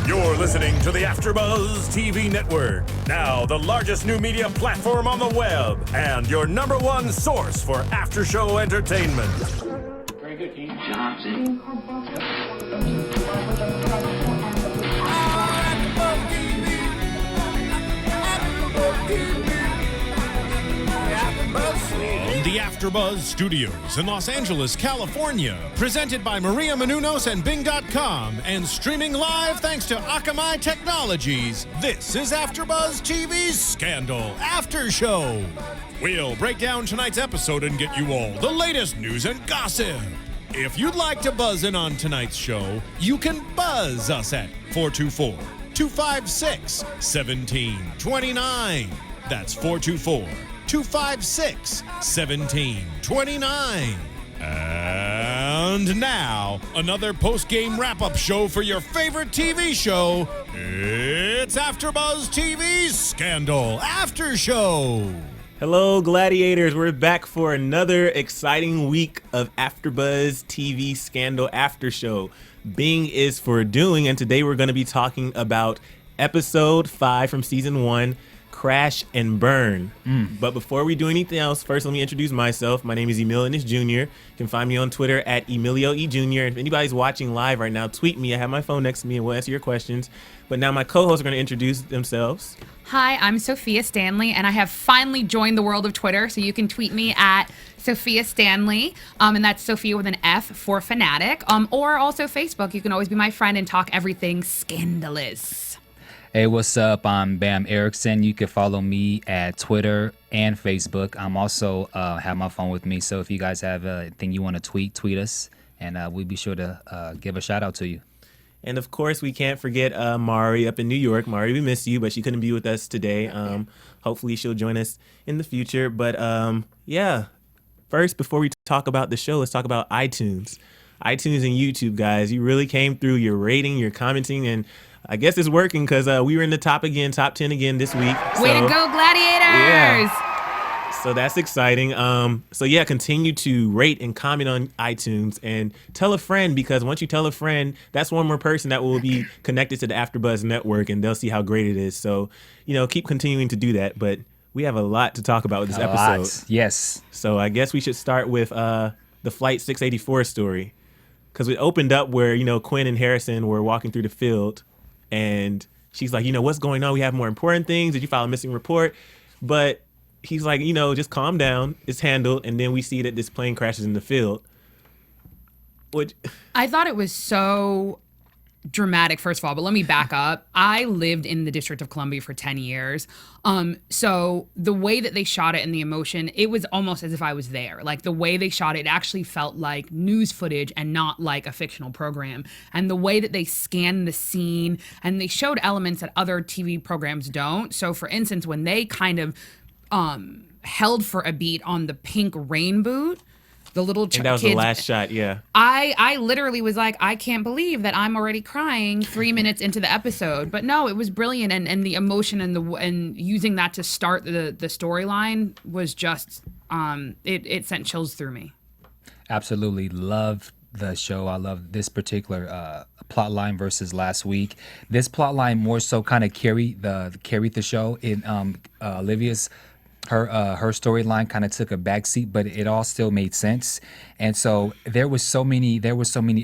You're listening to the AfterBuzz TV network, now the largest new media platform on the web, and your number one source for after-show entertainment. Very good, Keith. Johnson. From the AfterBuzz Studios in Los Angeles, California, presented by Maria Menounos and Bing.com, and streaming live thanks to Akamai Technologies, this is AfterBuzz TV's Scandal After Show. We'll break down tonight's episode and get you all the latest news and gossip. If you'd like to buzz in on tonight's show, you can buzz us at 424-256-1729. That's 424-256-1729. And now, another post-game wrap-up show for your favorite TV show. It's AfterBuzz TV's Scandal After Show. Hello, Gladiators. We're back for another exciting week of AfterBuzz TV Scandal After Show. Bing is for doing, and today we're going to be talking about Episode 5 from Season 1, Crash and Burn. But before we do anything else, first let me introduce myself. My name is Emilianus Jr. You can find me on Twitter at Emilio E. Jr. If anybody's watching live right now, tweet me. I have my phone next to me and we'll answer your questions. But now my co-hosts are going to introduce themselves. Hi, I'm Sophia Stanley, and I have finally joined the world of Twitter, so you can tweet me at Sophia Stanley, and that's Sophia with an F for fanatic, or also Facebook. You can always be my friend and talk everything scandalous. Hey, what's up? I'm Bam Erickson. You can follow me at Twitter and Facebook. I'm also have my phone with me, so if you guys have anything you want to tweet us, and we'll be sure to give a shout out to you. And of course, we can't forget Mari up in New York. Mari, we miss you, but she couldn't be with us today. Hopefully she'll join us in the future. But yeah, first, before we talk about the show, let's talk about iTunes. iTunes and YouTube, guys. You really came through. Your rating, your commenting, and I guess it's working because we were in the top 10 again this week. Way to go, Gladiators! Yeah. So that's exciting. So yeah, continue to rate and comment on iTunes and tell a friend, because once you tell a friend, that's one more person that will be connected to the AfterBuzz network and they'll see how great it is. So, keep continuing to do that. But we have a lot to talk about with this episode. Yes. So I guess we should start with the Flight 684 story, because it opened up where, Quinn and Harrison were walking through the field and she's like, what's going on? We have more important things. Did you file a missing report? But he's like, just calm down. It's handled. And then we see that this plane crashes in the field. Which I thought it was so dramatic, first of all, but let me back up. I lived in the District of Columbia for 10 years. So the way that they shot it and the emotion, it was almost as if I was there. Like the way they shot it actually felt like news footage and not like a fictional program. And the way that they scanned the scene and they showed elements that other TV programs don't. So for instance, when they kind of held for a beat on the pink rain boot, the little and that was kids, the last shot, yeah. I literally was like, I can't believe that I'm already crying 3 minutes into the episode. But no, it was brilliant, and the emotion and using that to start the storyline was just it sent chills through me. Absolutely love the show. I love this particular plot line versus last week. This plot line more so kind of carried the show. In Olivia's her storyline kind of took a backseat, but it all still made sense. And so there were so many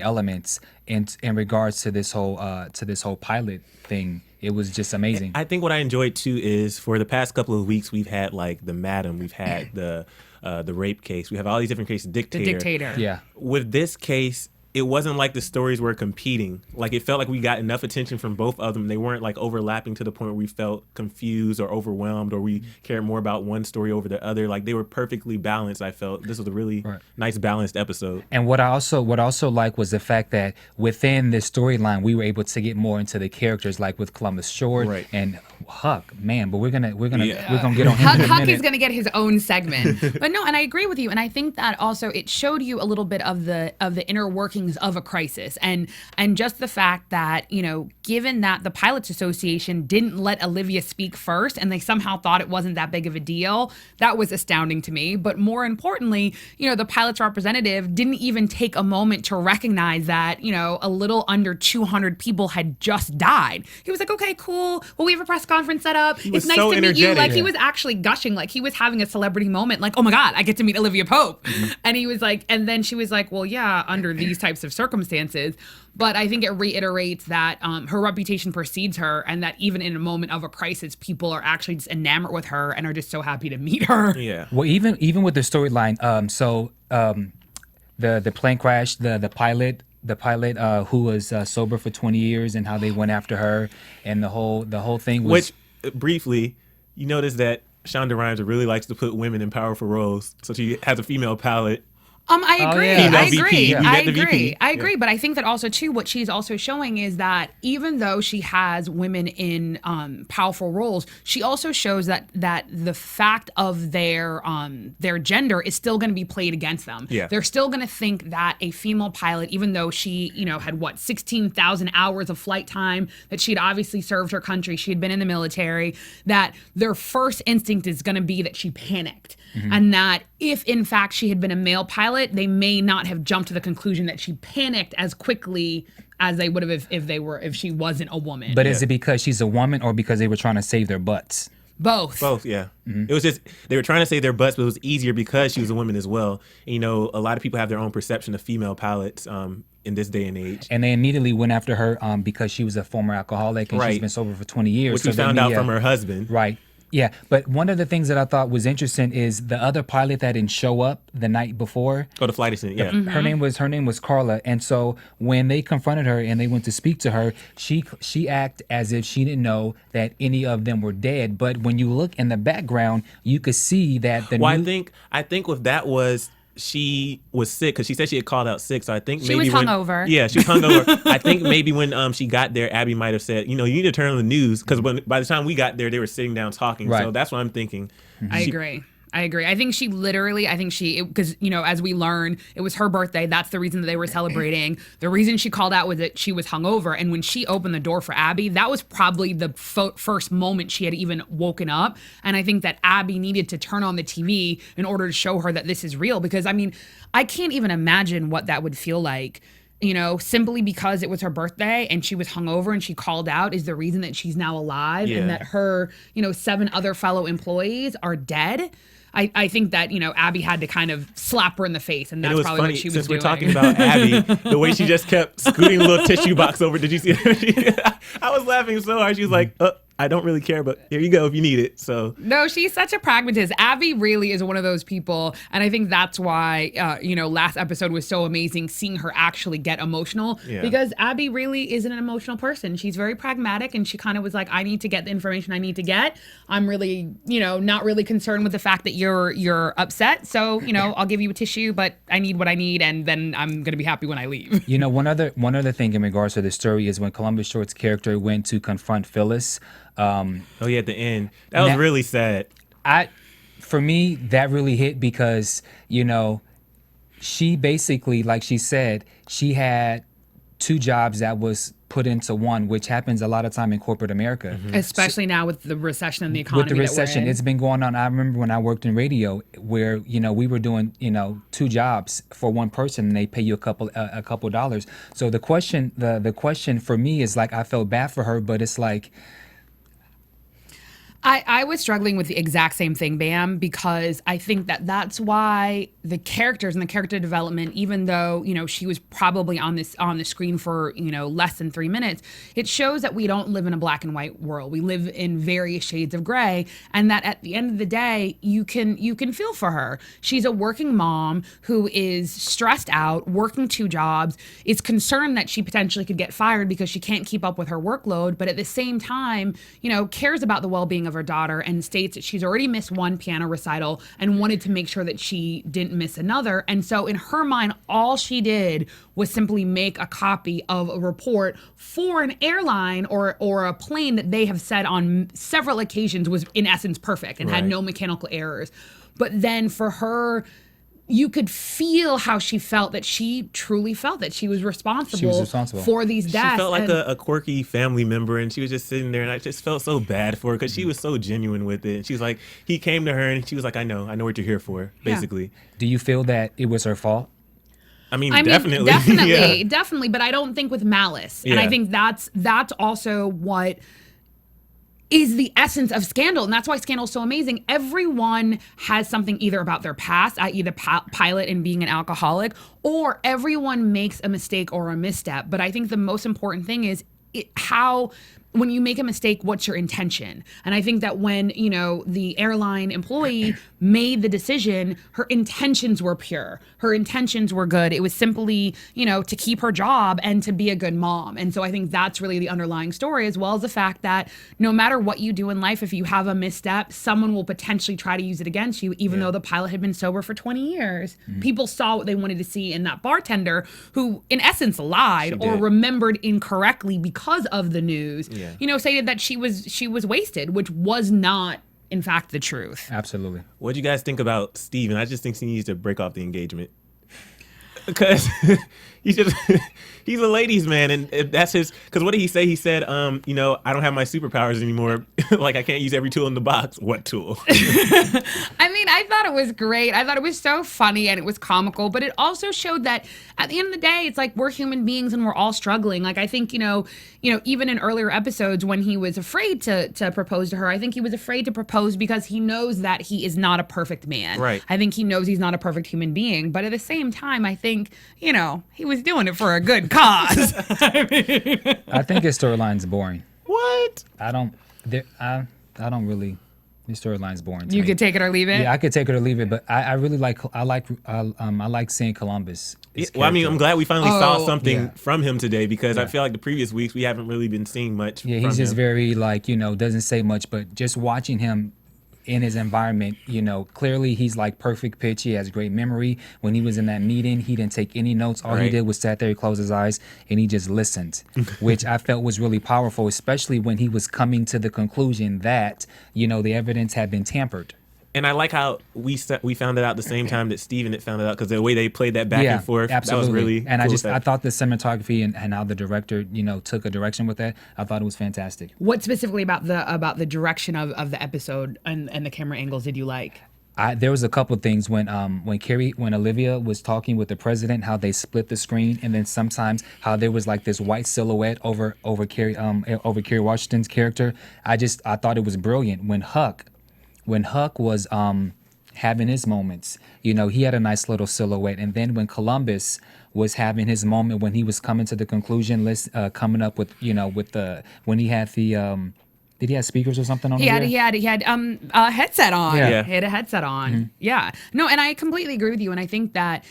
elements in regards to this whole pilot thing. It was just amazing. I think what I enjoyed too is for the past couple of weeks we've had like the Madam, we've had the rape case, we have all these different cases. The dictator. Yeah. With this case, it wasn't like the stories were competing. Like it felt like we got enough attention from both of them. They weren't like overlapping to the point where we felt confused or overwhelmed or we cared more about one story over the other. Like they were perfectly balanced. I felt this was a really nice balanced episode. And what I also like was the fact that within this storyline we were able to get more into the characters, like with Columbus Short and Huck. Man, but we're gonna get on him. Huck is gonna get his own segment. But no, and I agree with you. And I think that also it showed you a little bit of the inner workings beginnings of a crisis. And just the fact that, given that the Pilots Association didn't let Olivia speak first and they somehow thought it wasn't that big of a deal, that was astounding to me. But more importantly, the pilots representative didn't even take a moment to recognize that, a little under 200 people had just died. He was like, okay, cool. Well, we have a press conference set up. It's nice to meet you. Like, he was actually gushing, like he was having a celebrity moment, like, oh my God, I get to meet Olivia Pope. And he was like, and then she was like, well, yeah, under these types of circumstances. But I think it reiterates that her reputation precedes her, and that even in a moment of a crisis, people are actually just enamored with her and are just so happy to meet her. Yeah. Well, even with the storyline, the plane crash, the pilot who was sober for 20 years, and how they went after her, and the whole thing was. Which, briefly, you notice that Shonda Rhimes really likes to put women in powerful roles, so she has a female pilot. I agree. yeah. I Female agree. VP. You I met the agree. VP. I agree. But I think that also too, what she's also showing is that even though she has women in powerful roles, she also shows that the fact of their gender is still going to be played against them. Yeah. They're still going to think that a female pilot, even though she had 16,000 hours of flight time, that she'd obviously served her country, she had been in the military, that their first instinct is going to be that she panicked. And that if in fact she had been a male pilot, they may not have jumped to the conclusion that she panicked as quickly as they would have if she wasn't a woman. But is it because she's a woman, or because they were trying to save their butts? Both. Yeah. It was just, they were trying to save their butts, but it was easier because she was a woman as well. And, a lot of people have their own perception of female pilots in this day and age. And they immediately went after her because she was a former alcoholic, and Right. she's been sober for 20 years. Which we found out from her husband. Right. Yeah, but one of the things that I thought was interesting is the other pilot that didn't show up the night before. Oh, the flight attendant, yeah. Her name was Carla, and so when they confronted her and they went to speak to her, she acted as if she didn't know that any of them were dead. But when you look in the background, you could see that the. Well, I think what that was, she was sick because she said she had called out sick. So I think She maybe was hungover. Yeah, she was hungover. I think maybe when she got there, Abby might have said, you need to turn on the news, because by the time we got there, they were sitting down talking. Right. So that's what I'm thinking. I agree. I think she because, as we learn, it was her birthday. That's the reason that they were celebrating. The reason she called out was that she was hungover. And when she opened the door for Abby, that was probably the first moment she had even woken up. And I think that Abby needed to turn on the TV in order to show her that this is real. Because, I can't even imagine what that would feel like. Simply because it was her birthday and she was hungover and she called out is the reason that she's now alive, and that her, 7 other fellow employees are dead. I think that, Abby had to kind of slap her in the face, and that's probably funny, what she was since doing. we're talking about Abby, the way she just kept scooting a little tissue box over. Did you see her? I was laughing so hard. She was like, I don't really care, but here you go if you need it. So No, she's such a pragmatist. Abby really is one of those people, and I think that's why last episode was so amazing, seeing her actually get emotional, because Abby really isn't an emotional person. She's very pragmatic, and she kind of was like, I need to get the information I need to get. I'm really, not really concerned with the fact that you're upset. So, I'll give you a tissue, but I need what I need, and then I'm gonna be happy when I leave. One other thing in regards to the story is when Columbus Short's character went to confront Phyllis. at the end, that was really sad. For me, that really hit because, she basically, like she said, she had 2 jobs that was put into one, which happens a lot of time in corporate America. Especially now with the recession and the economy. With the recession, it's been going on. I remember when I worked in radio, where we were doing 2 jobs for one person, and they pay you a couple dollars. So the question for me is, like, I felt bad for her, but it's like. I was struggling with the exact same thing, Bam, because I think that that's why the characters and the character development, even though, she was probably on the screen for, less than 3 minutes, it shows that we don't live in a black and white world. We live in various shades of gray, and that at the end of the day, you can feel for her. She's a working mom who is stressed out, working 2 jobs, is concerned that she potentially could get fired because she can't keep up with her workload, but at the same time, cares about the well-being of her daughter, and states that she's already missed 1 piano recital and wanted to make sure that she didn't miss another. And so in her mind, all she did was simply make a copy of a report for an airline or a plane that they have said on several occasions was in essence perfect and had no mechanical errors. But then for her you could feel how she felt, that she truly felt that she was responsible, responsible. for these deaths. She felt like a quirky family member, and she was just sitting there, and I just felt so bad for her because she was so genuine with it. And she was like, he came to her, and she was like, I know what you're here for, basically. Do you feel that it was her fault? I mean, Definitely, yeah. definitely, but I don't think with malice. And I Yeah. think that's also what is the essence of Scandal. And that's why Scandal is so amazing. Everyone has something either about their past, i.e. the pilot and being an alcoholic, or everyone makes a mistake or a misstep. But I think the most important thing is how, when you make a mistake, what's your intention? And I think that when, the airline employee made the decision, her intentions were pure. Her intentions were good. It was simply, to keep her job and to be a good mom. And so I think that's really the underlying story, as well as the fact that no matter what you do in life, if you have a misstep, someone will potentially try to use it against you, even though the pilot had been sober for 20 years. Mm-hmm. People saw what they wanted to see in that bartender who, in essence, lied or remembered incorrectly because of the news. Yeah. Stated that she was wasted, which was not, in fact, the truth. Absolutely. What do you guys think about Steven? I just think he needs to break off the engagement. Because he's a ladies' man, and that's his. Because what did he say? He said, I don't have my superpowers anymore. Like, I can't use every tool in the box. What tool? I mean, I thought it was great. I thought it was so funny and it was comical, but it also showed that at the end of the day, it's like we're human beings and we're all struggling. Like, I think, even in earlier episodes when he was afraid to propose to her, I think he was afraid to propose because he knows that he is not a perfect man. Right. I think he knows he's not a perfect human being. But at the same time, I think, he was doing it for a good cause. I think his storyline's boring. What? I don't really. His storyline's boring. You could take it or leave it. Yeah, I could take it or leave it, but I really like seeing Columbus. Well, I mean, I'm glad we finally saw something Yeah. from him today, because I feel like the previous weeks we haven't really been seeing much. Yeah, from he's just him. very doesn't say much, but just watching him in his environment, clearly he's like perfect pitch. He has great memory. When he was in that meeting, he didn't take any notes. All he did was sat there, he closed his eyes, and he just listened, which I felt was really powerful, especially when he was coming to the conclusion that, the evidence had been tampered. And I like how we found it out the same time that Steven had found it out, because the way they played that back and forth, absolutely. that was really and cool. I thought the cinematography and how the director, took a direction with that, I thought it was fantastic. What specifically about the direction of the episode and the camera angles did you like? There was a couple of things when Olivia was talking with the president, how they split the screen, and then sometimes how there was like this white silhouette over Kerry Washington's character. I thought it was brilliant when Huck was having his moments. He had a nice little silhouette, and then when Columbus was having his moment, when he was coming to the conclusion, coming up with when he had the. Did he have speakers or something on? He had a headset on. Yeah. He had a headset on. Mm-hmm. Yeah. No, and I completely agree with you. And I think that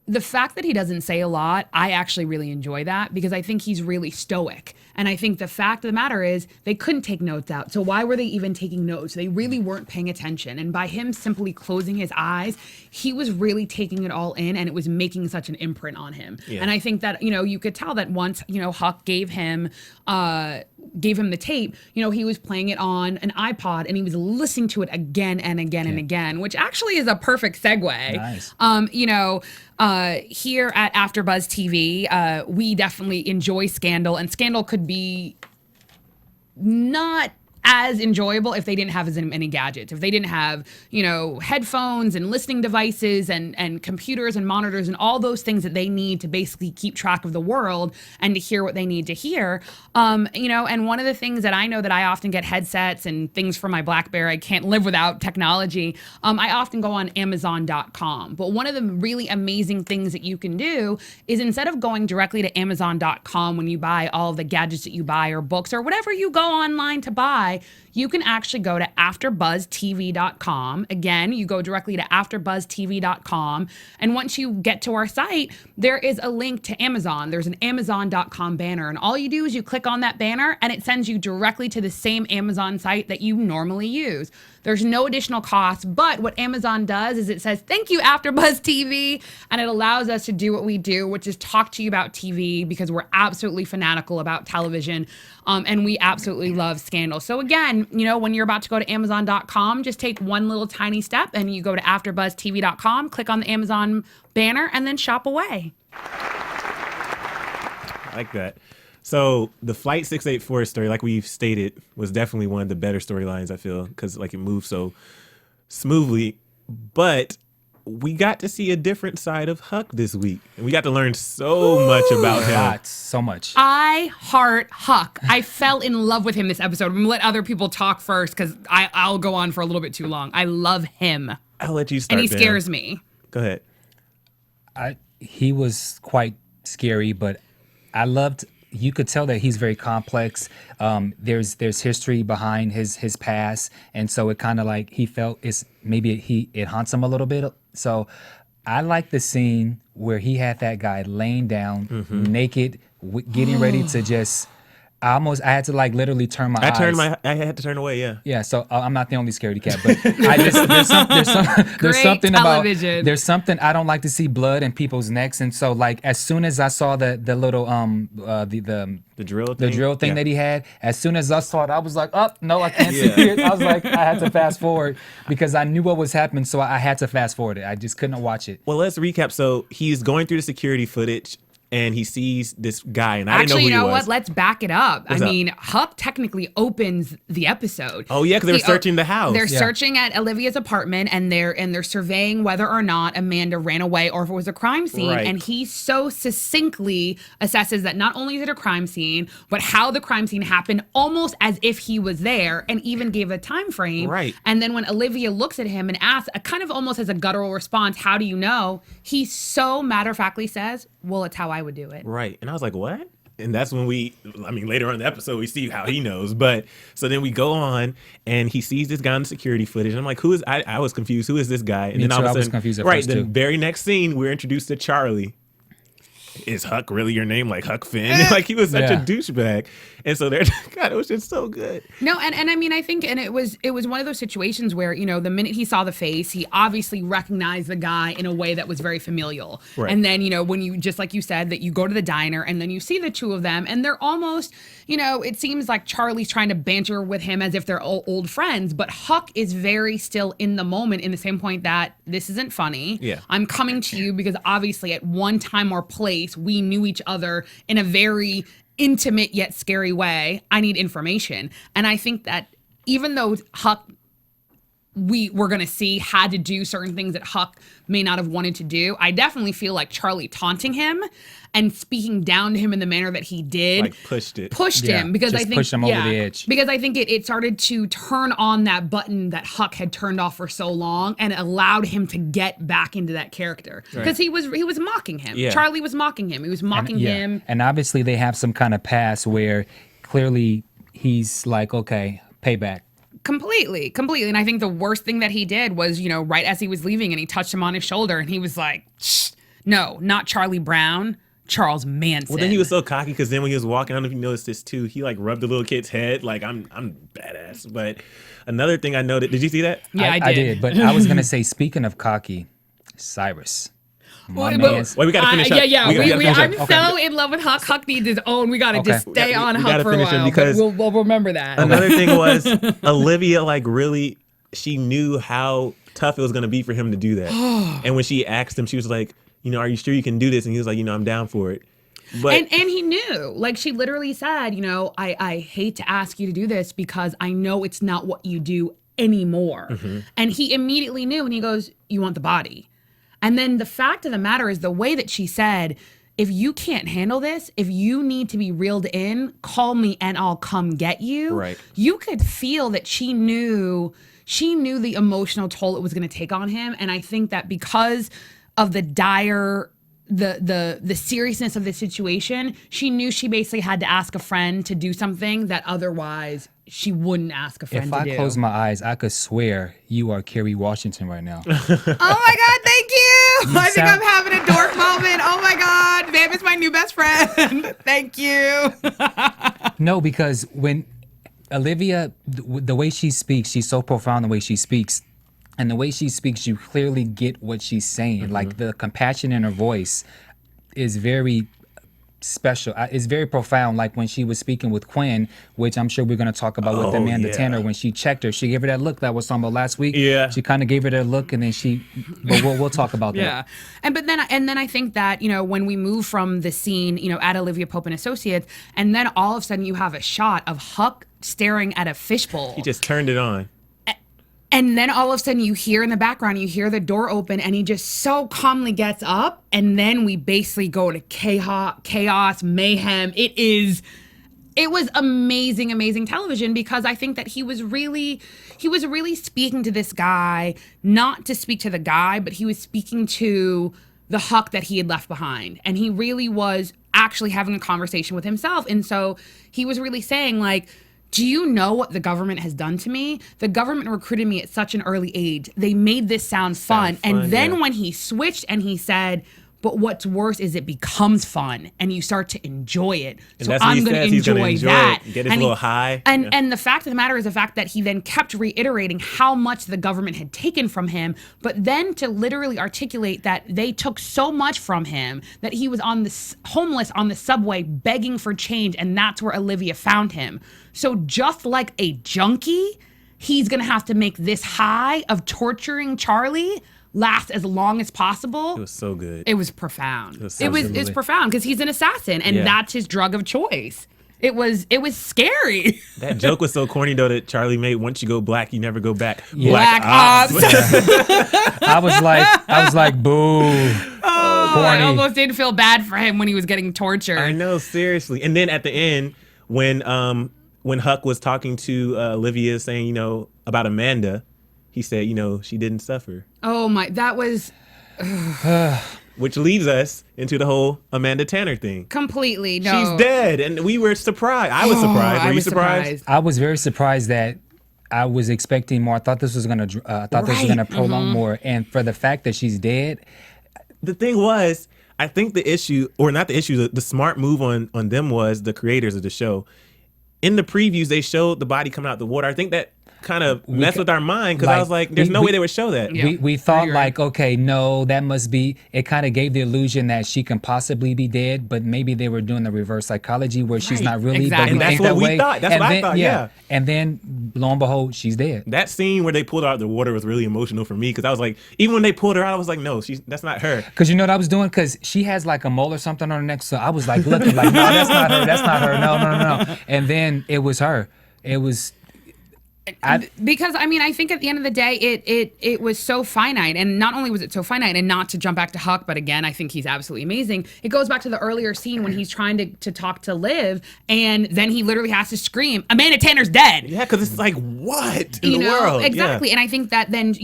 the fact that he doesn't say a lot, I actually really enjoy that, because I think he's really stoic. And I think the fact of the matter is they couldn't take notes out. So why were they even taking notes? They really weren't paying attention. And by him simply closing his eyes, he was really taking it all in, and it was making such an imprint on him. Yeah. And I think that, you could tell that once, Huck gave him the tape, he was playing it on an iPod and he was listening to it again and again and again, which actually is a perfect segue. Nice. Here at AfterBuzz TV, we definitely enjoy Scandal, and Scandal could be not as enjoyable if they didn't have as many gadgets, if they didn't have, headphones and listening devices and computers and monitors and all those things that they need to basically keep track of the world and to hear what they need to hear. And one of the things that I know that I often get headsets and things for my BlackBerry. I can't live without technology. I often go on Amazon.com. But one of the really amazing things that you can do is, instead of going directly to Amazon.com when you buy all the gadgets that you buy or books or whatever you go online to buy, you can actually go to AfterBuzzTV.com. Again, you go directly to AfterBuzzTV.com. And once you get to our site, there is a link to Amazon. There's an Amazon.com banner. And all you do is you click on that banner and it sends you directly to the same Amazon site that you normally use. There's no additional cost, but what Amazon does is it says, thank you, AfterBuzz TV, and it allows us to do what we do, which is talk to you about TV, because we're absolutely fanatical about television, and we absolutely love Scandal. So So again, when you're about to go to Amazon.com, just take one little tiny step and you go to AfterBuzzTV.com, click on the Amazon banner, and then shop away. I like that. So the Flight 684 story, like we've stated, was definitely one of the better storylines, I feel, because like it moved so smoothly. But we got to see a different side of Huck this week. And we got to learn so much about him. So much. I heart Huck. I fell in love with him this episode. I'm going to let other people talk first because I'll go on for a little bit too long. I love him. I'll let you start. And he scares me. Go ahead. He was quite scary, but I loved. You could tell that he's very complex. There's history behind his past, and so it kind of like he felt it haunts him a little bit. So I like the scene where he had that guy laying down naked, getting ready to just. I had to like literally turn my eyes. I had to turn away. Yeah. Yeah. So I'm not the only scaredy cat, but there's something I don't like to see blood in people's necks, and so like as soon as I saw the little the drill thing that he had, as soon as I saw it, I was like, oh no, I can't see it. I was like, I had to fast forward because I knew what was happening, so I had to fast forward it. I just couldn't watch it. Well, let's recap. So he's going through the security footage. And he sees this guy, and I didn't know who he was. Actually, you know what? Let's back it up. I mean, Huck technically opens the episode. Oh yeah, because they were searching the house. They're searching at Olivia's apartment, and they're surveying whether or not Amanda ran away or if it was a crime scene. Right. And he so succinctly assesses that not only is it a crime scene, but how the crime scene happened, almost as if he was there, and even gave a time frame. Right. And then when Olivia looks at him and asks, kind of almost as a guttural response, "How do you know?" He so matter-of-factly says, "Well, it's how I would do it." Right. And I was like, what? And that's when later on in the episode, we see how he knows. But so then we go on and he sees this guy in the security footage. And I'm like, who is, I was confused. Who is this guy? And Me then too, all of a I was sudden, confused at right. first, The too. very next scene, we're introduced to Charlie. Is Huck really your name? Like Huck Finn? Like he was such a douchebag. And so God, it was just so good. No, and I mean, I think, and it was one of those situations where, the minute he saw the face, he obviously recognized the guy in a way that was very familial. Right. And then, when you, just like you said, that you go to the diner and then you see the two of them and they're almost, it seems like Charlie's trying to banter with him as if they're old friends, but Huck is very still in the moment, in the same point that this isn't funny. Yeah. I'm coming to you because obviously at one time or place, we knew each other in a very intimate yet scary way. I need information. And I think that even though Huck, we're going to see, had to do certain things that Huck may not have wanted to do, I definitely feel like Charlie taunting him and speaking down to him in the manner that he did, Like pushed him, because just I think pushed him over the edge. Because I think it started to turn on that button that Huck had turned off for so long, and it allowed him to get back into that character because he was mocking him. Yeah. Charlie was mocking him. He was mocking him. And obviously they have some kind of past where clearly he's like, okay, payback. Completely. And I think the worst thing that he did was, right as he was leaving and he touched him on his shoulder and he was like, shh, no, not Charlie Brown, Charles Manson. Well, then he was so cocky because then when he was walking, I don't know if you noticed this too, he like rubbed the little kid's head like I'm badass. But another thing I noted, did you see that? Yeah, I did. But I was gonna say, speaking of cocky, Cyrus. Wait, we gotta finish up. Yeah. We gotta finish I'm up. so in love with Huck. Huck needs his own. We gotta just stay on we Huck gotta for a finish him while. because But we'll remember that. Another thing was Olivia, like really, she knew how tough it was gonna be for him to do that. And when she asked him, she was like, are you sure you can do this? And he was like, I'm down for it. But and he knew, like she literally said, I hate to ask you to do this because I know it's not what you do anymore. Mm-hmm. And he immediately knew, and he goes, you want the body. And then the fact of the matter is the way that she said, if you can't handle this, if you need to be reeled in, call me and I'll come get you. Right. You could feel that she knew the emotional toll it was going to take on him. And I think that because of the dire, the seriousness of the situation, she knew she basically had to ask a friend to do something that otherwise she wouldn't ask a friend If to I do. close my eyes, I could swear you are Kerry Washington right now. Oh my God, thank you. I think I'm having a dork moment. Oh my God, Bam is my new best friend. Thank you. No, because when Olivia, the way she speaks, she's so profound the way she speaks. And the way she speaks, you clearly get what she's saying. Like the compassion in her voice is very special. It's very profound. Like when she was speaking with Quinn, which I'm sure we're going to talk about with Amanda Tanner. When she checked her, she gave her that look that I was talking about last week. Yeah, she kind of gave her that look, and then but we'll talk about that. Yeah, and then I think that when we move from the scene at Olivia Pope and Associates, and then all of a sudden you have a shot of Huck staring at a fishbowl. He just turned it on. And then all of a sudden you hear in the background, you hear the door open and he just so calmly gets up. And then we basically go to chaos, mayhem. It was amazing, amazing television, because I think that he was really speaking to this guy, not to speak to the guy, but he was speaking to the Huck that he had left behind. And he really was actually having a conversation with himself. And so he was really saying, like, do you know what the government has done to me? The government recruited me at such an early age. They made this sound fun. And then when he switched and he said, but what's worse is it becomes fun and you start to enjoy it. And so that's what I'm he going to says. He's gonna enjoy that. Get his little high. And the fact of the matter is the fact that he then kept reiterating how much the government had taken from him, but then to literally articulate that they took so much from him that he was homeless on the subway begging for change, and that's where Olivia found him. So just like a junkie, he's going to have to make this high of torturing Charlie last as long as possible. It was so good. It was profound. It was profound because he's an assassin, and that's his drug of choice. It was scary. That joke was so corny though that Charlie made. Once you go black, you never go back. Yeah. Black Ops. I was like, boo. I almost did feel bad for him when he was getting tortured. I know, seriously. And then at the end, when Huck was talking to Olivia, saying about Amanda, he said, she didn't suffer. Oh my, that was Which leads us into the whole Amanda Tanner thing. completely no. She's dead, and we were surprised. I was surprised. Were you surprised? I was very surprised that I was expecting more. I thought this was gonna prolong more, and for the fact that she's dead. The thing was, I think the issue, or not the issue, the smart move on them was the creators of the show. In the previews, they showed the body coming out the water. I think that kind of messed with our mind, because I was like, there's no way they would show that. Yeah. We thought like, okay, no, that must be, it kind of gave the illusion that she can possibly be dead, but maybe they were doing the reverse psychology where she's not really, exactly. but we And that's think what that we way. thought. That's And what I then- thought, yeah. And then, lo and behold, she's dead. That scene where they pulled her out of the water was really emotional for me, because I was like, even when they pulled her out, I was like, no, that's not her. Because you know what I was doing? Because she has like a mole or something on her neck, so I was like looking like, no, that's not her, no. And then it was her. It was... Because I think at the end of the day, it was so finite, and not only was it so finite, and not to jump back to Huck, but again, I think he's absolutely amazing. It goes back to the earlier scene when he's trying to talk to Liv, and then he literally has to scream, "Amanda Tanner's dead!" Yeah, because it's like, what in the world? Exactly. Yeah. And I think that then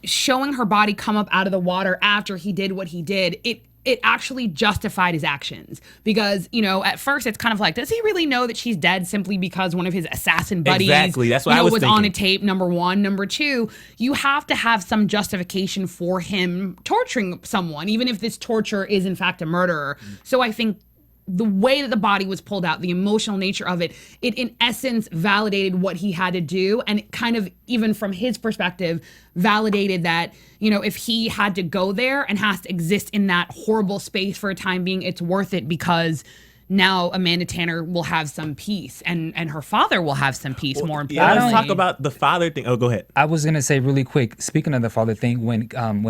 showing her body come up out of the water after he did what he did, it actually justified his actions, because at first it's kind of like, does he really know that she's dead simply because one of his assassin buddies Exactly. That's what I was on a thinking. tape? Number one. Number two, you have to have some justification for him torturing someone, even if this torture is in fact a murderer. So I think the way that the body was pulled out, the emotional nature of it in essence validated what he had to do, and it kind of, even from his perspective, validated that if he had to go there and has to exist in that horrible space for a time being, it's worth it, because now Amanda Tanner will have some peace, and her father will have some peace. More importantly, Yeah, let's talk about the father thing. Oh, go ahead. I was gonna say really quick. Speaking of the father thing, when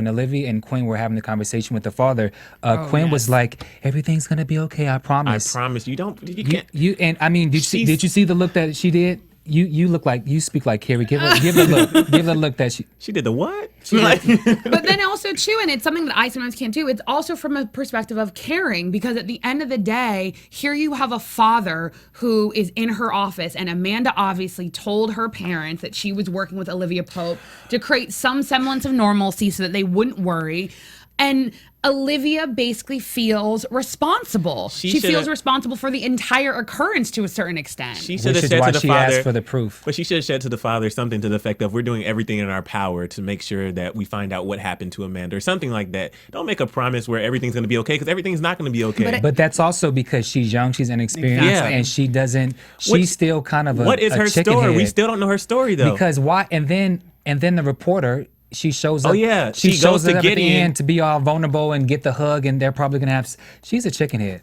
Olivia and Quinn were having the conversation with the father, Quinn was like, "Everything's gonna be okay. I promise." I promise. You can't. You and I mean, did you see the look that she did? You look like, you speak like Carrie. Give her a look. Give her a look that She did the what? But then also too, and it's something that I sometimes can't do, it's also from a perspective of caring, because at the end of the day, here you have a father who is in her office, and Amanda obviously told her parents that she was working with Olivia Pope to create some semblance of normalcy so that they wouldn't worry. And Olivia basically feels responsible. She feels responsible for the entire occurrence to a certain extent. She should Which have is said why to the she father asked for the proof. But she should have said to the father something to the effect of, "We're doing everything in our power to make sure that we find out what happened to Amanda," or something like that. Don't make a promise where everything's going to be okay, because everything's not going to be okay. But that's also because she's young, she's inexperienced, Exactly. and she doesn't. She's still kind of a What is her chicken story? head. We still don't know her story though. Because why? And then the reporter, she shows up. Oh, yeah. she She shows goes to up at the Gideon. end to be all vulnerable and get the hug, and they're probably gonna have. She's a chicken head.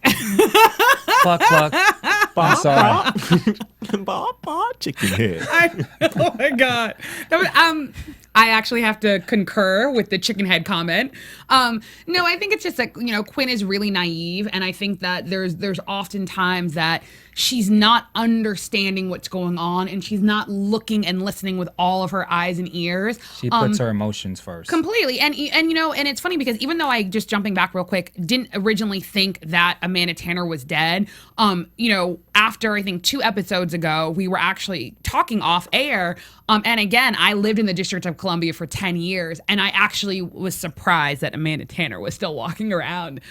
Cluck, cluck. I'm sorry. Chicken head. Oh my god. I actually have to concur with the chicken head comment. No, I think it's just like, Quinn is really naive, and I think that there's often times that she's not understanding what's going on, and she's not looking and listening with all of her eyes and ears. She puts her emotions first. Completely. And it's funny because even though I, just jumping back real quick, didn't originally think that Amanda Tanner was dead, after I think 2 episodes ago, we were actually talking off air. And again, I lived in the District of Columbia for 10 years, and I actually was surprised that Amanda Tanner was still walking around.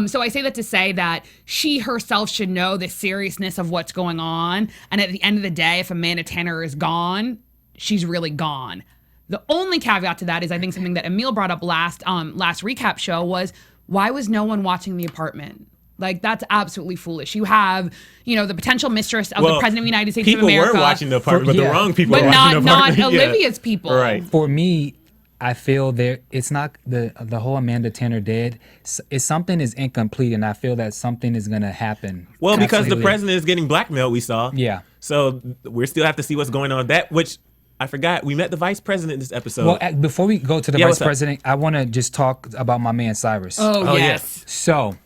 So I say that to say that she herself should know the seriousness of what's going on. And at the end of the day, if Amanda Tanner is gone, she's really gone. The only caveat to that is I think something that Emil brought up last recap show was, why was no one watching the apartment? Like, that's absolutely foolish. You have, the potential mistress of the President of the United States of America. People were watching the apartment, but the wrong people were watching the apartment. But not Olivia's people. Right. For me, I feel it's not the whole Amanda Tanner dead. Something is incomplete, and I feel that something is going to happen. Well, because the president is getting blackmailed, we saw. Yeah. So we still have to see what's going on with that, which I forgot. We met the vice president this episode. Well, before we go to the vice president, I want to just talk about my man Cyrus. Oh yes. So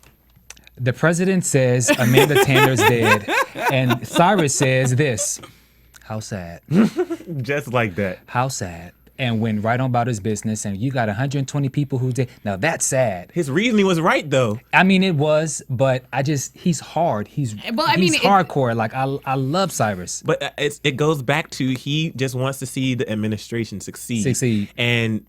the president says Amanda Tanner's dead, and Cyrus says this. How sad. Just like that. How sad. And went right on about his business, and you got 120 people who did. Now that's sad. His reasoning was right, though. I mean, it was, but he's hard. He's hardcore. Like, I love Cyrus. But it goes back to, he just wants to see the administration succeed. And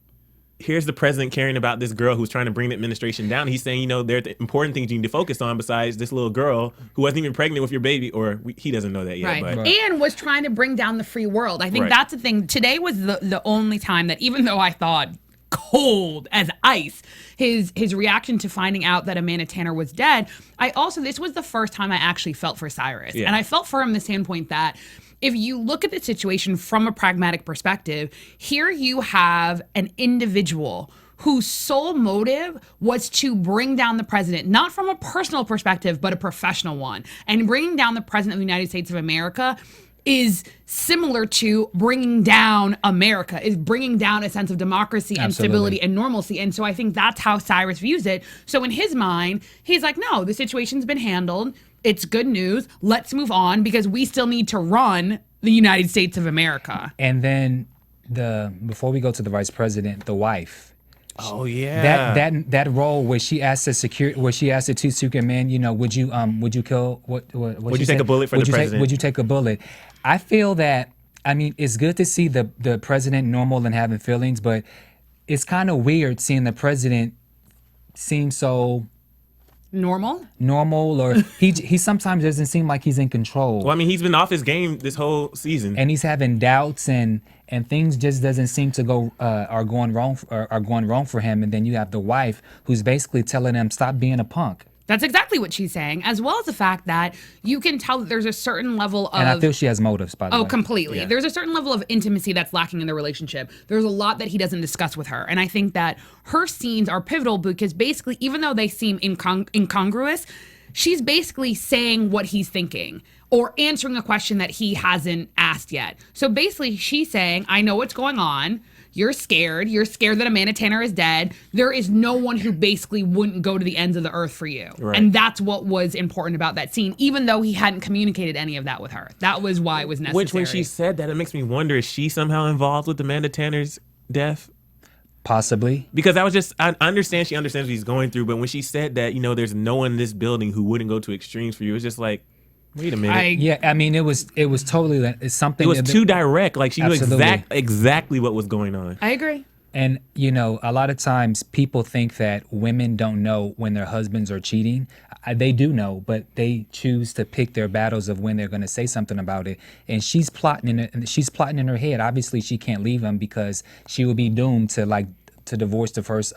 here's the president caring about this girl who's trying to bring the administration down. He's saying, there are important things you need to focus on besides this little girl who wasn't even pregnant with your baby, he doesn't know that yet. Right. But. And was trying to bring down the free world. I think that's the thing. Today was the only time that, even though I thought cold as ice, his reaction to finding out that Amanda Tanner was dead, this was the first time I actually felt for Cyrus. Yeah. And I felt for him the standpoint that, if you look at the situation from a pragmatic perspective, here you have an individual whose sole motive was to bring down the president, not from a personal perspective, but a professional one. And bringing down the president of the United States of America is similar to bringing down America, is bringing down a sense of democracy and stability and normalcy. And so I think that's how Cyrus views it. So in his mind, he's like, no, the situation's been handled. It's good news. Let's move on, because we still need to run the United States of America. And then before we go to the vice president, the wife. Oh yeah. That role where she asked the 2 secret men, would you kill would you take a bullet for the president? Would you take a bullet? I feel that, it's good to see the president normal and having feelings, but it's kind of weird seeing the president seem so normal, or he sometimes doesn't seem like he's in control. Well, he's been off his game this whole season, and he's having doubts, and things just doesn't seem to go are going wrong for him. And then you have the wife who's basically telling him, stop being a punk. That's exactly what she's saying, as well as the fact that you can tell that there's a certain level of... And I feel she has motives, by the way. Oh, completely. Yeah. There's a certain level of intimacy that's lacking in the relationship. There's a lot that he doesn't discuss with her. And I think that her scenes are pivotal because basically, even though they seem incongruous, she's basically saying what he's thinking or answering a question that he hasn't asked yet. So basically, she's saying, I know what's going on. You're scared. You're scared that Amanda Tanner is dead. There is no one who basically wouldn't go to the ends of the earth for you. Right. And that's what was important about that scene, even though he hadn't communicated any of that with her. That was why it was necessary. Which, when she said that, it makes me wonder, is she somehow involved with Amanda Tanner's death? Possibly. Because I understand she understands what he's going through, but when she said that, there's no one in this building who wouldn't go to extremes for you, it's just like, wait a minute. It was totally something. It was too direct. Like, she knew Absolutely. exactly what was going on. I agree. And, a lot of times people think that women don't know when their husbands are cheating. They do know, but they choose to pick their battles of when they're going to say something about it. And she's plotting in her head. Obviously, she can't leave him because she will be doomed to divorce the first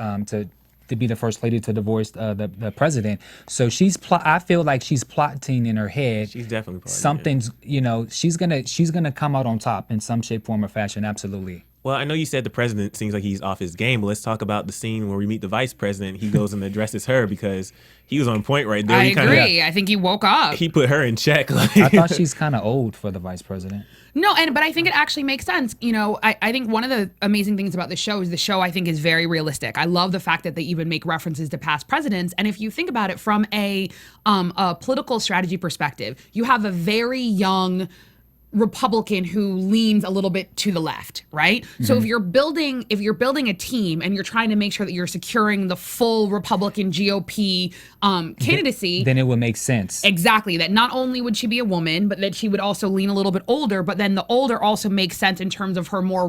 to be the first lady to divorce the president. So I feel like she's plotting in her head. She's definitely plotting. Something's, she's gonna come out on top in some shape, form, or fashion. Absolutely. Well, I know you said the president seems like he's off his game, but let's talk about the scene where we meet the vice president. He goes and addresses her because he was on point right there. I He agree. I think he woke up. He put her in check. Like, I thought she's kind of old for the vice president. No, but I think it actually makes sense. You know, I think one of the amazing things about the show is I think is very realistic. I love the fact that they even make references to past presidents. And if you think about it from a political strategy perspective, you have a very young Republican who leans a little bit to the left, right? Mm-hmm. So if you're building a team and you're trying to make sure that you're securing the full Republican GOP candidacy, then it would make sense. Exactly. That not only would she be a woman, but that she would also lean a little bit older, but then the older also makes sense in terms of her more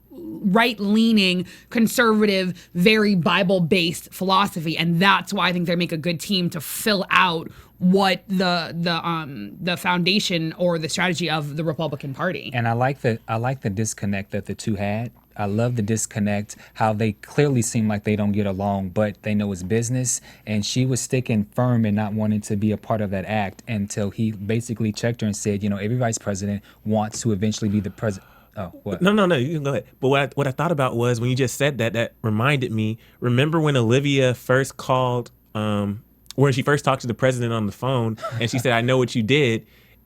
right-leaning, conservative, very Bible-based philosophy, and that's why I think they make a good team to fill out what the foundation or the strategy of the Republican Party. And I like the disconnect that the two had. I love the disconnect, how they clearly seem like they don't get along, but they know it's business. And she was sticking firm and not wanting to be a part of that act until he basically checked her and said, you know, every vice president wants to eventually be the president. Oh, what? No, you can go ahead. But what I thought about was when you just said that reminded me, remember when Olivia first called, when she first talked to the president on the phone and she said, I know what you did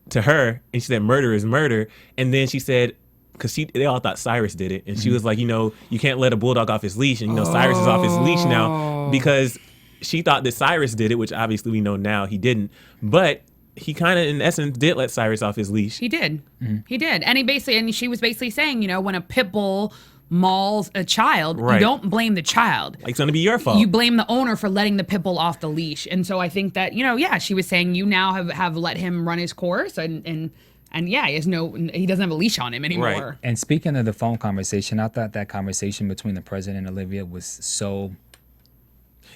to her. And she said, murder is murder. And then she said, because they all thought Cyrus did it. And she was like, you know, you can't let a bulldog off his leash. And, you know, Cyrus is off his leash now because she thought that Cyrus did it, which obviously we know now he didn't. But he kind of, in essence, did let Cyrus off his leash. He did. Mm-hmm. He did. And she was basically saying, you know, when a pit bull mauls a child, right, you don't blame the child. Like, it's going to be your fault. You blame the owner for letting the pit bull off the leash. And so I think that, you know, yeah, she was saying you now have let him run his course and yeah, he doesn't have a leash on him anymore. Right. And speaking of the phone conversation, I thought that conversation between the president and Olivia was so...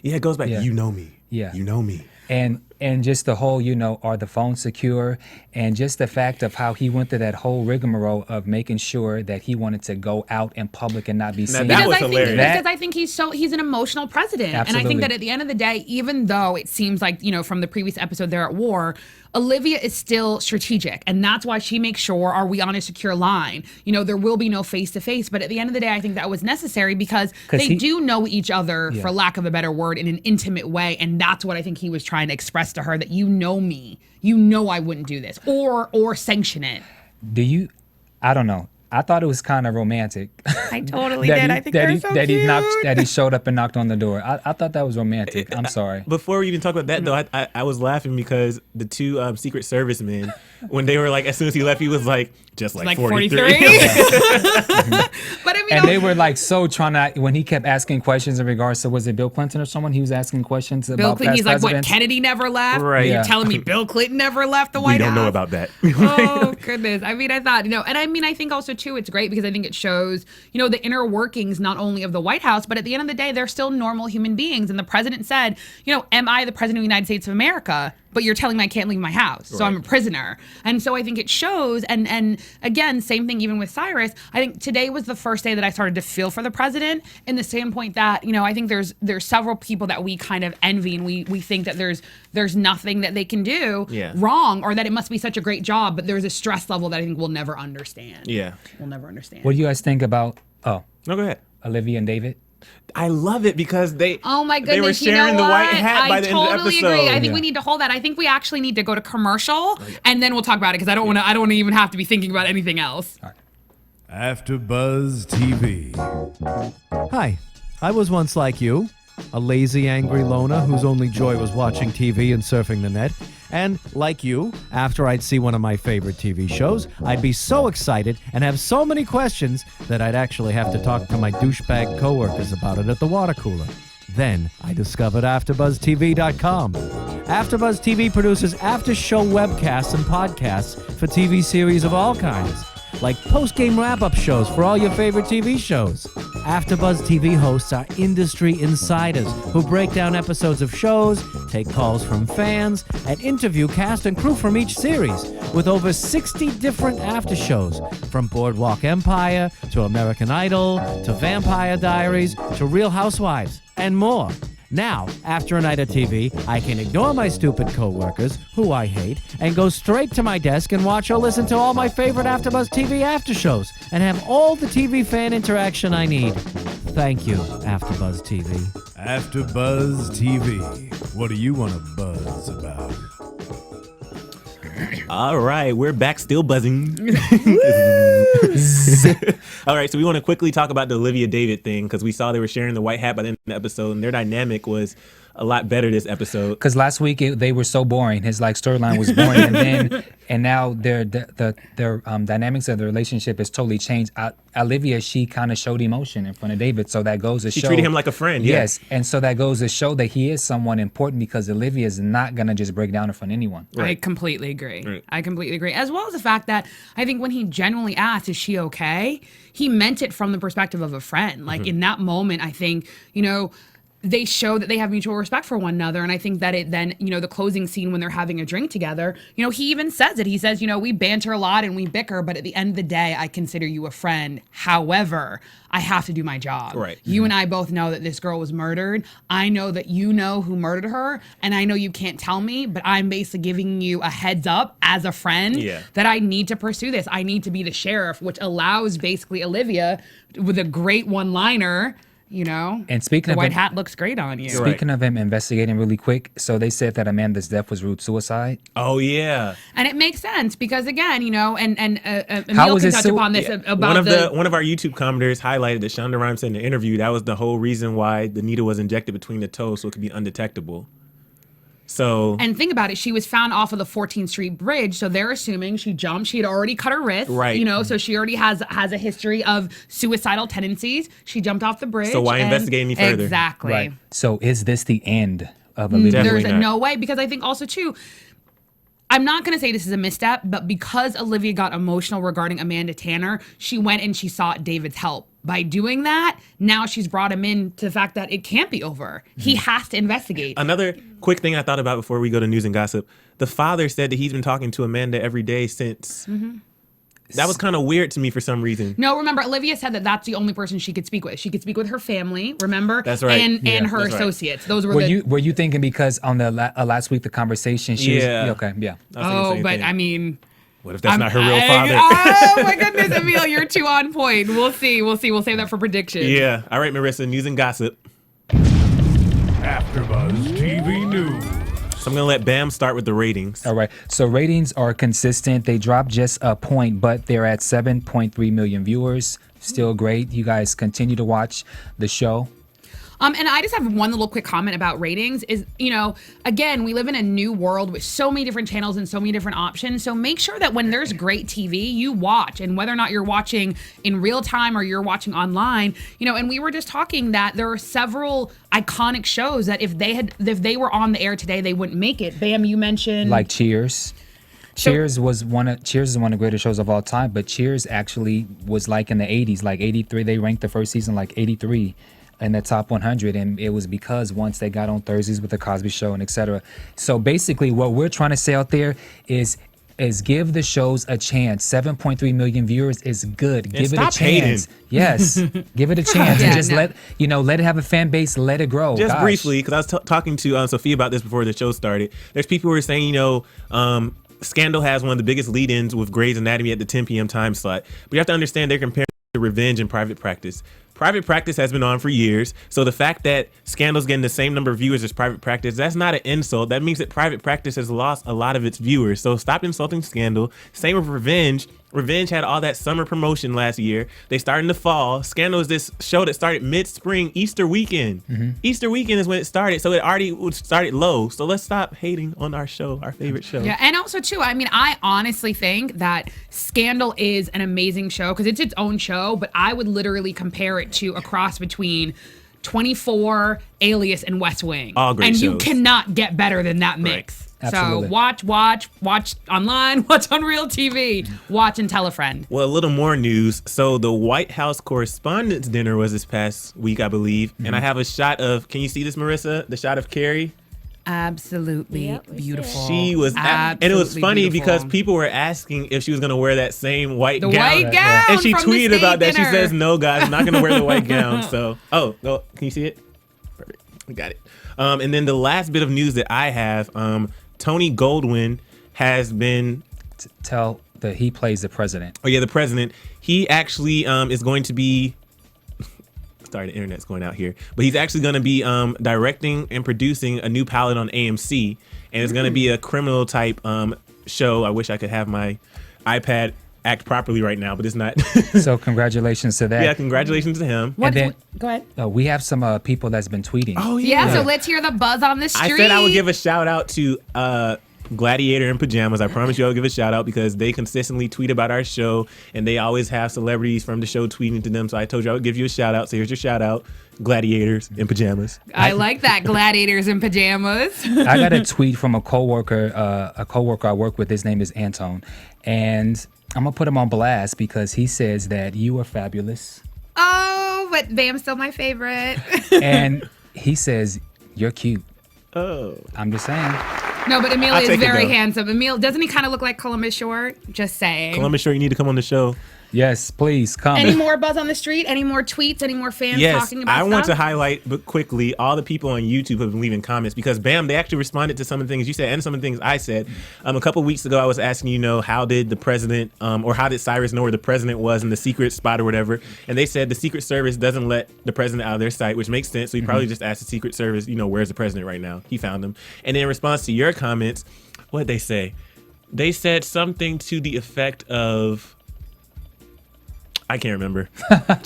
Yeah, it goes back, you know me. Yeah. You know me. And just the whole, you know, are the phones secure? And just the fact of how he went through that whole rigmarole of making sure that he wanted to go out in public and not be seen. That was hilarious. Because I think he's an emotional president. Absolutely. And I think that at the end of the day, even though it seems like, you know, from the previous episode they're at war, Olivia is still strategic. And that's why she makes sure, are we on a secure line? You know, there will be no face-to-face. But at the end of the day, I think that was necessary because they do know each other, for lack of a better word, in an intimate way. And that's what I think he was trying to express to her, that you know me. You know I wouldn't do this or sanction it. I don't know. I thought it was kind of romantic. I totally did. I think they're so cute. That he showed up and knocked on the door. I thought that was romantic. I'm sorry. Before we even talk about that, though, I was laughing because the two Secret Service men, when they were like, as soon as he left, he was like, just like 43. But I mean, and they were like so trying to, when he kept asking questions in regards to, was it Bill Clinton or someone? He was asking questions about Clinton. past He's like, presidents. what, Kennedy never left? Right. You're telling me Bill Clinton never left the White House? We don't know about that. Oh, goodness. I mean, I thought, you know, and I mean, I think also, too, it's great because I think it shows, you know, the inner workings not only of the White House, but at the end of the day, they're still normal human beings. And the president said, you know, am I the president of the United States of America? But you're telling me I can't leave my house. So I'm a prisoner. And so I think it shows. And again, same thing even with Cyrus. I think today was the first day that I started to feel for the president in the standpoint that, you know, I think there's several people that we kind of envy and we think that there's nothing that they can do wrong or that it must be such a great job. But there's a stress level that I think we'll never understand. Yeah. We'll never understand. What do you guys think about, No, go ahead. Olivia and David? I love it because oh my goodness, they were sharing the white hat by the end of the episode. I totally agree. I think we need to hold that. I think we actually need to go to commercial and then we'll talk about it because I don't want to even have to be thinking about anything else. All right. AfterBuzz TV. Hi, I was once like you, a lazy, angry loner whose only joy was watching TV and surfing the net. And like you, after I'd see one of my favorite TV shows, I'd be so excited and have so many questions that I'd actually have to talk to my douchebag coworkers about it at the water cooler. Then I discovered AfterBuzzTV.com. AfterBuzz TV produces after-show webcasts and podcasts for TV series of all kinds, like post-game wrap-up shows for all your favorite TV shows. AfterBuzz TV hosts are industry insiders who break down episodes of shows, take calls from fans, and interview cast and crew from each series, with over 60 different after shows, from Boardwalk Empire to American Idol to Vampire Diaries to Real Housewives and more. Now, after a night of TV, I can ignore my stupid coworkers, who I hate, and go straight to my desk and watch or listen to all my favorite AfterBuzz TV after shows, and have all the TV fan interaction I need. Thank you, AfterBuzz TV. AfterBuzz TV. What do you want to buzz about? All right, we're back, still buzzing. All right, so we want to quickly talk about the Olivia David thing because we saw they were sharing the white hat by the end of the episode, and their dynamic was a lot better this episode. Because last week they were so boring. His storyline was boring, and now their dynamics of the relationship is totally changed. Olivia, she kind of showed emotion in front of David, so that goes to show. She treated him like a friend. Yes, and so that goes to show that he is someone important because Olivia is not gonna just break down in front of anyone. Right. I completely agree. Right. I completely agree. As well as the fact that I think when he genuinely asked, "Is she okay?" he meant it from the perspective of a friend. Like in that moment, I think they show that they have mutual respect for one another. And I think that it then, the closing scene when they're having a drink together, he even says it. He says, we banter a lot and we bicker, but at the end of the day, I consider you a friend. However, I have to do my job. Right. You and I both know that this girl was murdered. I know that you know who murdered her, and I know you can't tell me, but I'm basically giving you a heads up as a friend that I need to pursue this. I need to be the sheriff, which allows basically Olivia with a great one-liner. And speaking the of white him, hat looks great on you. Speaking of him investigating really quick, so they said that Amanda's death was root suicide. Oh yeah, and it makes sense because again, and How Emil was can it touch upon this about one of our YouTube commenters highlighted that Shonda Rhimes said in the interview that was the whole reason why the needle was injected between the toes so it could be undetectable. So and think about it, she was found off of the 14th Street Bridge, so they're assuming she jumped. She had already cut her wrist, right? So she already has a history of suicidal tendencies. She jumped off the bridge. So why investigate any further? Exactly. Right. So is this the end of Olivia? There's no way, because I think also too, I'm not going to say this is a misstep, but because Olivia got emotional regarding Amanda Tanner, she went and she sought David's help. By doing that, now she's brought him in to the fact that it can't be over. He has to investigate. Another quick thing I thought about before we go to news and gossip. The father said that he's been talking to Amanda every day since. That was kind of weird to me for some reason. No, remember, Olivia said that that's the only person she could speak with. She could speak with her family, remember? That's right. And her associates. Those were Were you thinking because on the last week, the conversation, she was... Okay, yeah. Oh, but I mean... What if that's not her real father? Oh my goodness, Emil, you're too on point. We'll see. We'll save that for predictions. Yeah. All right, Marissa, news and gossip. AfterBuzz TV News. So I'm going to let Bam start with the ratings. All right. So ratings are consistent. They dropped just a point, but they're at 7.3 million viewers. Still great. You guys continue to watch the show. And I just have one little quick comment about ratings is, again, we live in a new world with so many different channels and so many different options. So make sure that when there's great TV, you watch. And whether or not you're watching in real time or you're watching online, and we were just talking that there are several iconic shows that if they were on the air today, they wouldn't make it. Bam, you mentioned... Like Cheers. Cheers is one of the greatest shows of all time, but Cheers actually was like in the 80s, like 83. They ranked the first season like 83. In the top 100, and it was because once they got on Thursdays with the Cosby Show and etc. So basically, what we're trying to say out there is give the shows a chance. 7.3 million viewers is good. Give it a chance. Hating. Yes, give it a chance and just let it have a fan base. Let it grow. Just briefly, because I was talking to Sophia about this before the show started. There's people who are saying, Scandal has one of the biggest lead-ins with Grey's Anatomy at the 10 p.m. time slot. But you have to understand they're comparing to Revenge and Private Practice. Private Practice has been on for years, so the fact that Scandal's getting the same number of viewers as Private Practice, that's not an insult. That means that Private Practice has lost a lot of its viewers. So stop insulting Scandal. Same with Revenge. Revenge had all that summer promotion last year. They started in the fall. Scandal is this show that started mid-spring, Easter weekend. Easter weekend is when it started, so it already started low. So let's stop hating on our show, our favorite show. Yeah, and also too, I honestly think that Scandal is an amazing show because it's its own show, but I would literally compare it to a cross between 24, Alias, and West Wing. All great and shows. You cannot get better than that mix. Right. Absolutely. So watch online, watch on Real TV, watch and tell a friend. Well, a little more news. So the White House Correspondents' Dinner was this past week, I believe. And I have a shot of, can you see this, Marissa? The shot of Carrie? Absolutely beautiful. She was, and it was funny because people were asking if she was going to wear that same white gown. White gown. And she from tweeted the about that. dinner. She says, no, guys, I'm not going to wear the white gown. So, can you see it? Perfect. We got it. And then the last bit of news that I have, Tony Goldwyn has been... Tell that he plays the president. Oh, yeah, the president. He actually is going to be... Sorry, the internet's going out here. But he's actually going to be directing and producing a new pilot on AMC. And it's going to be a criminal type show. I wish I could have my iPad act properly right now, but it's not. So congratulations to that. Yeah, congratulations to him. What, then- go ahead. We have some people that's been tweeting. Oh, Yeah, so let's hear the buzz on the street. I said I would give a shout out to Gladiator in Pajamas. I promise you I'll give a shout out because they consistently tweet about our show and they always have celebrities from the show tweeting to them. So I told you I would give you a shout out. So here's your shout out. Gladiators in Pajamas. I like that. Gladiators in pajamas. I got a tweet from a coworker I work with. His name is Anton. And I'm going to put him on blast because he says that you are fabulous. Oh, but Bam's still my favorite. And he says you're cute. Oh. I'm just saying. No, but Emil I'll is take it, very though. handsome. Emil, doesn't he kind of look like Columbus Short? Just saying. Columbus Short, you need to come on the show. Yes, please come. Any more buzz on the street? Any more tweets? Any more fans Yes, talking about I stuff? want to highlight but quickly all the people on YouTube have been leaving comments because Bam, they actually responded to some of the things you said and some of the things I said. A couple weeks ago, I was asking, how did the president or how did Cyrus know where the president was in the secret spot or whatever? And they said the Secret Service doesn't let the president out of their sight, which makes sense. So he probably just asked the Secret Service, where's the president right now? He found him. And in response to your comments, what did they say? They said something to the effect of, I can't remember.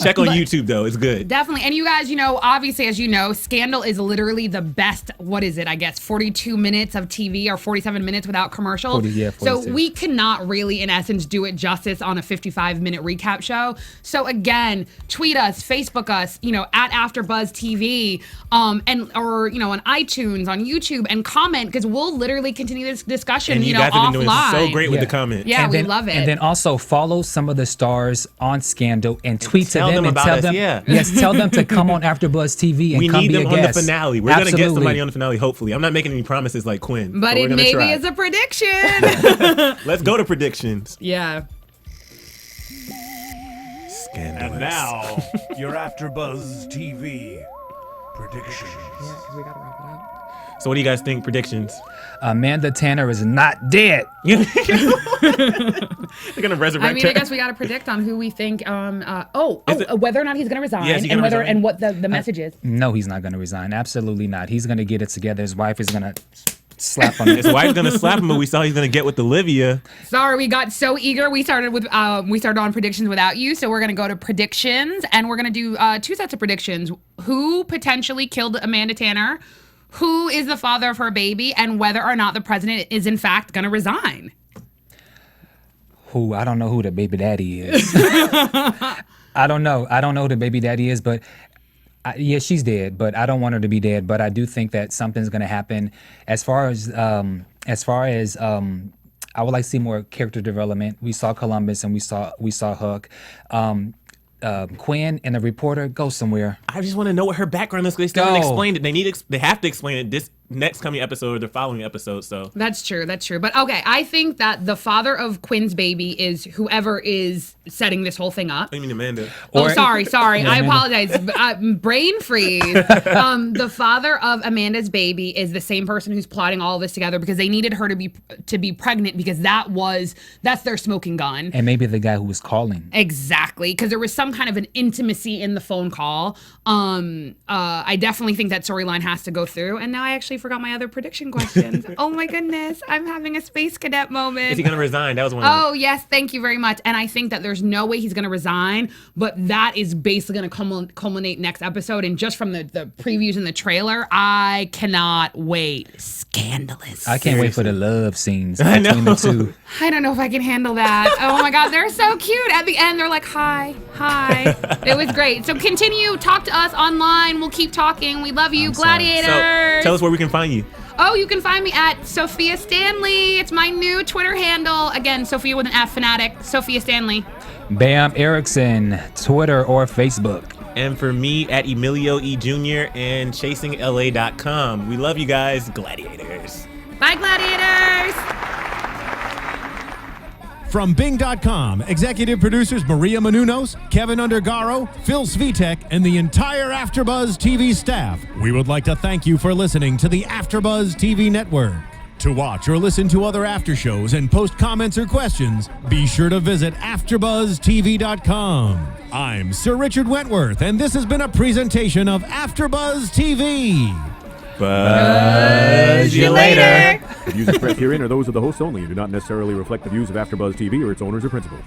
Check on YouTube, though. It's good. Definitely. And you guys, obviously, as you know, Scandal is literally the best, 42 minutes of TV or 47 minutes without commercials. 42. So we cannot really, in essence, do it justice on a 55-minute recap show. So again, tweet us, Facebook us, at AfterBuzz TV, or on iTunes, on YouTube, and comment because we'll literally continue this discussion, And you guys have been offline. doing so great with Yeah. the comments. Yeah, And we then- love it. And then also follow some of the stars on Scandal and tweet to tell them them and about tell us, them, yeah. yes, tell them to come on AfterBuzz TV and We come need be them a on the guest. finale. We're going to get Absolutely. somebody on the finale, hopefully. I'm not making any promises like Quinn. but we're it gonna maybe try. is a prediction. Let's go to predictions. Yeah. Scandalous. And now, your AfterBuzz TV predictions. We gotta wrap it up. So what do you guys think? Predictions? Amanda Tanner is not dead. They're going to resurrect I mean, her. I guess we got to predict on who we think. Whether or not he's going to resign, Yeah, is he and gonna resign? and what the message is. No, he's not going to resign. Absolutely not. He's going to get it together. His wife is going to slap on His wife's going to slap him, but we saw he's going to get with Olivia. Sorry, we got so eager. We started on predictions without you, so we're going to go to predictions, and we're going to do two sets of predictions: who potentially killed Amanda Tanner, who is the father of her baby, and whether or not the president is in fact going to resign. Who I don't know who the baby daddy is. I don't know who the baby daddy is, but yeah, she's dead. But I don't want her to be dead. But I do think that something's going to happen. As far as I would like to see more character development. We saw Columbus and we saw Hook. Quinn and the reporter go somewhere. I just want to know what her background is because they still haven't Go. explained it. They have to explain it this next coming episode or the following episode. So That's true. But okay, I think that the father of Quinn's baby is whoever is setting this whole thing up. I mean Amanda. Or- Sorry. I apologize. Brain freeze. The father of Amanda's baby is the same person who's plotting all of this together because they needed her to be pregnant because that's their smoking gun. And maybe the guy who was calling. Exactly, because there was some kind of an intimacy in the phone call. I definitely think that storyline has to go through. And now I actually forgot my other prediction questions. Oh my goodness, I'm having a space cadet moment. Is he going to resign? That was one of them. Oh, yes. Thank you very much. And I think that there's no way he's going to resign, but that is basically going to culminate next episode. And just from the previews and the trailer, I cannot wait. Scandalous. I can't wait for the love scenes between the two. I don't know if I can handle that. Oh my God, they're so cute. At the end, they're like, hi. It was great. So continue, talk to us online. We'll keep talking. We love you, I'm sorry. gladiators. So tell us where we can find you. Oh, you can find me at Sophia Stanley. It's my new Twitter handle. Again, Sophia with an F, fanatic, Sophia Stanley. Bam Erickson, Twitter or Facebook. And for me, at Emilio E. Jr. and ChasingLA.com. We love you guys, gladiators. Bye, gladiators. From Bing.com, executive producers Maria Menounos, Kevin Undergaro, Phil Svitek, and the entire AfterBuzz TV staff, we would like to thank you for listening to the AfterBuzz TV network. To watch or listen to other after shows and post comments or questions, be sure to visit AfterBuzzTV.com. I'm Sir Richard Wentworth, and this has been a presentation of AfterBuzz TV. Buzz you later. The views expressed herein are those of the hosts only and do not necessarily reflect the views of AfterBuzz TV or its owners or principals.